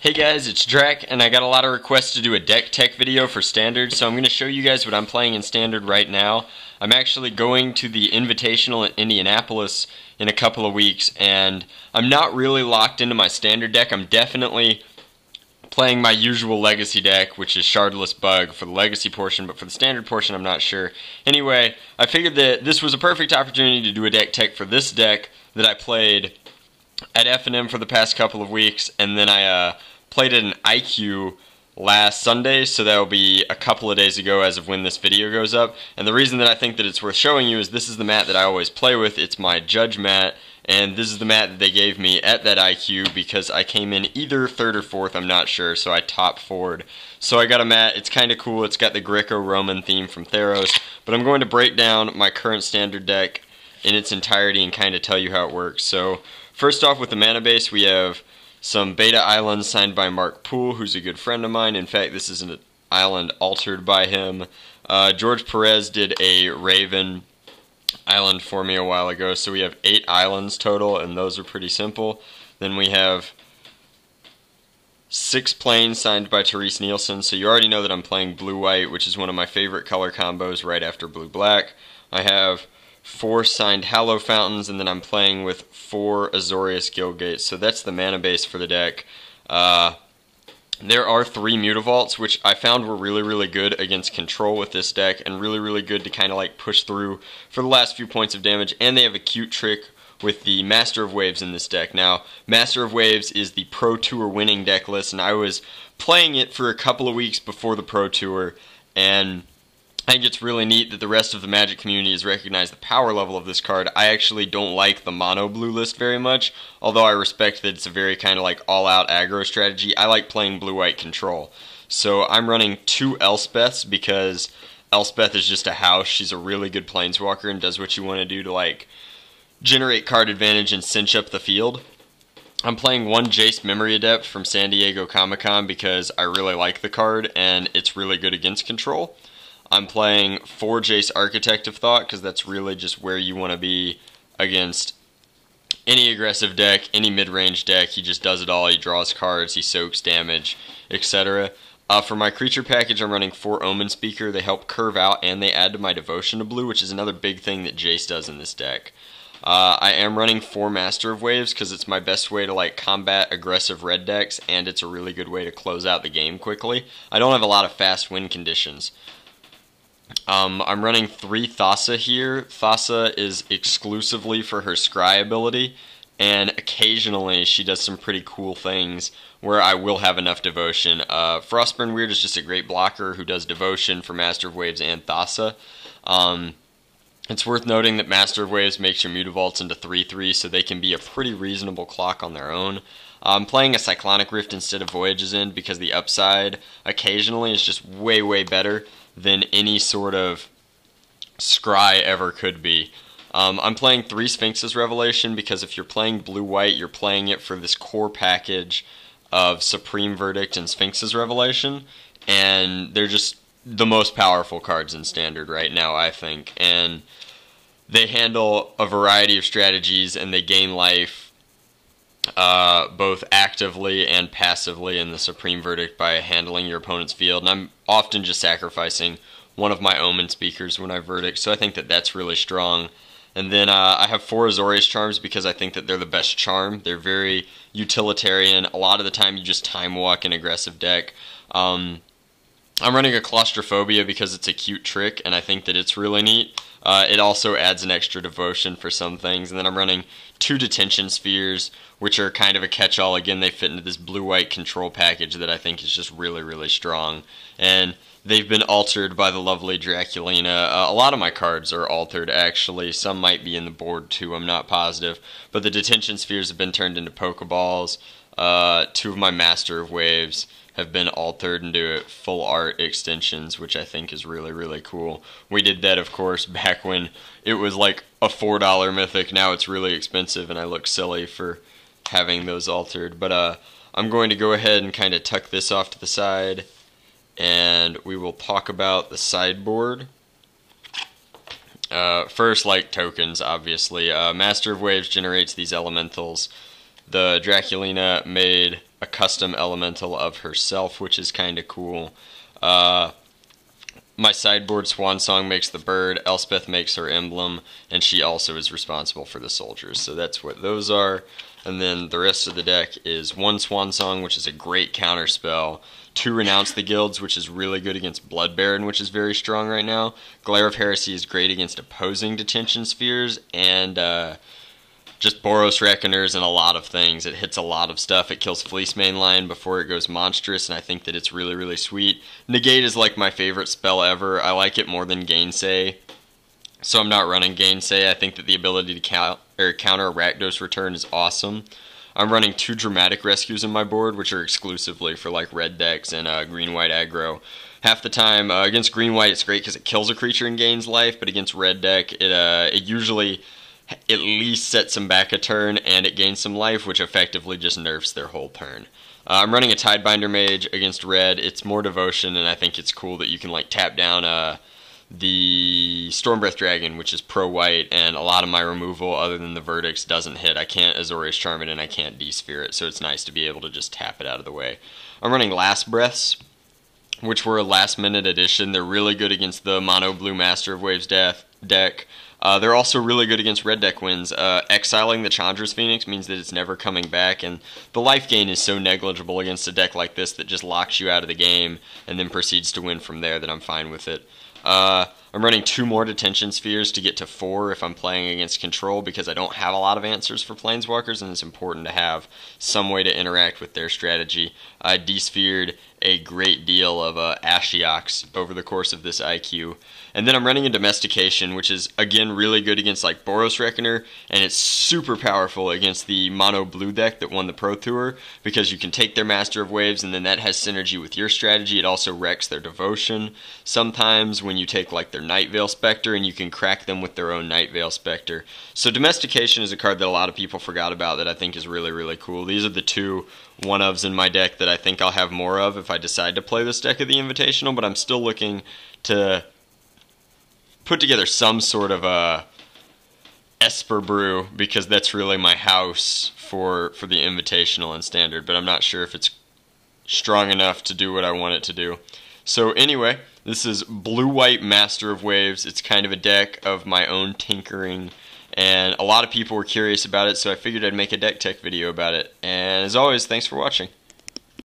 Hey guys, it's Drac, and I got a lot of requests to do a deck tech video for Standard, so I'm going to show you guys what I'm playing in Standard right now. I'm actually going to the Invitational in Indianapolis in a couple of weeks, and I'm not really locked into my Standard deck. I'm definitely playing my usual Legacy deck, which is Shardless Bug for the Legacy portion, but for the Standard portion I'm not sure. Anyway, I figured that this was a perfect opportunity to do a deck tech for this deck that I played at F&M for the past couple of weeks, and then I played at an IQ last Sunday, so that will be a couple of days ago as of when this video goes up. And the reason that I think that it's worth showing you is this is the mat that I always play with. It's my Judge mat, and this is the mat that they gave me at that IQ because I came in either third or fourth, I'm not sure, so I top forward. So I got a mat, it's kind of cool, it's got the Greco-Roman theme from Theros, but I'm going to break down my current Standard deck in its entirety and kind of tell you how it works. So first off, with the mana base, we have some Beta Islands signed by Mark Poole, who's a good friend of mine. In fact, this is an island altered by him. George Perez did a Raven island for me a while ago, so we have 8 islands total, and those are pretty simple. Then we have 6 planes signed by Therese Nielsen, so you already know that I'm playing blue-white, which is one of my favorite color combos right after blue-black. I have 4 signed Hallow Fountains, and then I'm playing with 4 Azorius Guildgates, so that's the mana base for the deck. There are 3 Mutavaults, which I found were really good against control with this deck, and really good to kind of like push through for the last few points of damage, and they have a cute trick with the Master of Waves in this deck. Now, Master of Waves is the Pro Tour winning deck list, and I was playing it for a couple of weeks before the Pro Tour, and I think it's really neat that the rest of the Magic community has recognized the power level of this card. I actually don't like the mono blue list very much, although I respect that it's a very kind of like all-out aggro strategy. I like playing blue-white control. So I'm running 2 Elspeths because Elspeth is just a house. She's a really good planeswalker and does what you want to do to like generate card advantage and cinch up the field. I'm playing 1 Jace Memory Adept from San Diego Comic-Con because I really like the card and it's really good against control. I'm playing 4 Jace Architect of Thought because that's really just where you want to be against any aggressive deck, any mid-range deck. He just does it all. He draws cards, he soaks damage, etc. For my creature package, I'm running 4 Omen Speaker. They help curve out and they add to my Devotion to Blue, which is another big thing that Jace does in this deck. I am running 4 Master of Waves because it's my best way to like combat aggressive red decks, and it's a really good way to close out the game quickly. I don't have a lot of fast win conditions. I'm running 3 Thassa here. Thassa is exclusively for her Scry ability, and occasionally she does some pretty cool things where I will have enough Devotion. Frostburn Weird is just a great blocker who does Devotion for Master of Waves and Thassa. It's worth noting that Master of Waves makes your Mutavaults into 3/3, so they can be a pretty reasonable clock on their own. I'm playing a Cyclonic Rift instead of Voyage's End because the upside occasionally is just way better than any sort of Scry ever could be. I'm playing 3 Sphinx's Revelation because if you're playing blue-white, you're playing it for this core package of Supreme Verdict and Sphinx's Revelation, and they're just the most powerful cards in Standard right now, I think, and they handle a variety of strategies and they gain life both actively and passively in the Supreme Verdict by handling your opponent's field, and I'm often just sacrificing one of my Omen Speakers when I Verdict, so I think that that's really strong. And then I have 4 Azorius Charms because I think that they're the best charm. They're very utilitarian. A lot of the time you just time walk an aggressive deck. I'm running a Claustrophobia because it's a cute trick, and I think that it's really neat. It also adds an extra Devotion for some things. And then I'm running 2 Detention Spheres, which are kind of a catch-all. Again, they fit into this blue-white control package that I think is just really strong. And they've been altered by the lovely Draculina. A lot of my cards are altered, actually. Some might be in the board, too. I'm not positive. But the Detention Spheres have been turned into Pokeballs. 2 of my Master of Waves have been altered into full art extensions, which I think is really cool. We did that, of course, back when it was like a $4 mythic. Now it's really expensive, and I look silly for having those altered. But I'm going to go ahead and kind of tuck this off to the side, and we will talk about the sideboard. First, like tokens, obviously. Master of Waves generates these elementals The Draculina made a custom elemental of herself, which is kind of cool. My sideboard Swansong makes the bird, Elspeth makes her emblem, and she also is responsible for the soldiers. So that's what those are. And then the rest of the deck is 1 Swansong, which is a great counter spell. 2 Renounce the Guilds, which is really good against Blood Baron, which is very strong right now. Glare of Heresy is great against opposing Detention Spheres, and just Boros Reckoners and a lot of things. It hits a lot of stuff. It kills Fleece Mainline before it goes monstrous, and I think that it's really, really sweet. Negate is like my favorite spell ever. I like it more than Gainsay, so I'm not running Gainsay. I think that the ability to counter Rakdos Return is awesome. I'm running 2 Dramatic Rescues in my board, which are exclusively for like red decks and green-white aggro. Half the time, against green-white it's great because it kills a creature and gains life, but against red deck it usually at least sets them back a turn and it gains some life, which effectively just nerfs their whole turn. I'm running a Tidebinder Mage against red. It's more devotion, and I think it's cool that you can like tap down the Stormbreath Dragon, which is pro-white, and a lot of my removal, other than the Verdicts, doesn't hit. I can't Azorius Charm it, and I can't D-Sphere it, so it's nice to be able to just tap it out of the way. I'm running Last Breaths, which were a last-minute addition. They're really good against the mono-blue Master of Waves deck. They're also really good against red deck wins. Exiling the Chandra's Phoenix means that it's never coming back, and the life gain is so negligible against a deck like this that just locks you out of the game and then proceeds to win from there that I'm fine with it. I'm running 2 more Detention Spheres to get to 4 if I'm playing against Control, because I don't have a lot of answers for Planeswalkers, and it's important to have some way to interact with their strategy. I de-sphered a great deal of Ashiok over the course of this IQ. And then I'm running a Domestication, which is, again, really good against like Boros Reckoner, and it's super powerful against the mono blue deck that won the Pro Tour, because you can take their Master of Waves, and then that has synergy with your strategy. It also wrecks their Devotion. Sometimes when you take like their Night Veil Spectre, and you can crack them with their own Night Veil Spectre. So Domestication is a card that a lot of people forgot about that I think is really, really cool. These are the 2 one-ofs in my deck that I think I'll have more of if I decide to play this deck at the Invitational, but I'm still looking to put together some sort of a Esper brew, because that's really my house for the Invitational and Standard, but I'm not sure if it's strong enough to do what I want it to do. So anyway, this is Blue-White Master of Waves. It's kind of a deck of my own tinkering, and a lot of people were curious about it, so I figured I'd make a deck tech video about it. And as always, thanks for watching.